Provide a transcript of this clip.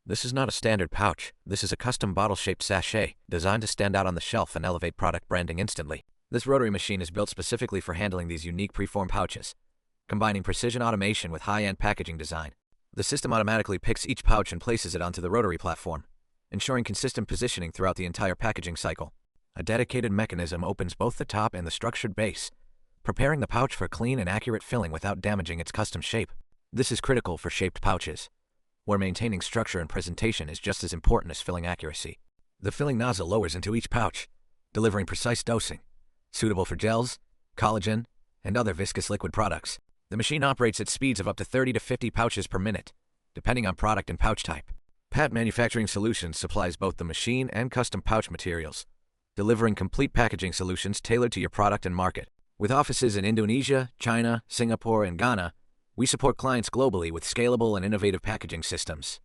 This is not a standard pouch. This is a custom bottle-shaped sachet designed to stand out on the shelf and elevate product branding instantly. This rotary machine is built specifically for handling these unique preformed pouches, combining precision automation with high-end packaging design. The system automatically picks each pouch and places it onto the rotary platform, ensuring consistent positioning throughout the entire packaging cycle. A dedicated mechanism opens both the top and the structured base, preparing the pouch for clean and accurate filling without damaging its custom shape. This is critical for shaped pouches, where maintaining structure and presentation is just as important as filling accuracy. The filling nozzle lowers into each pouch, delivering precise dosing, suitable for gels, collagen, and other viscous liquid products. The machine operates at speeds of up to 30 to 50 pouches per minute, depending on product and pouch type. Pat Manufacturing Solutions supplies both the machine and custom pouch materials, delivering complete packaging solutions tailored to your product and market. With offices in Indonesia, China, Singapore, and Ghana, we support clients globally with scalable and innovative packaging systems.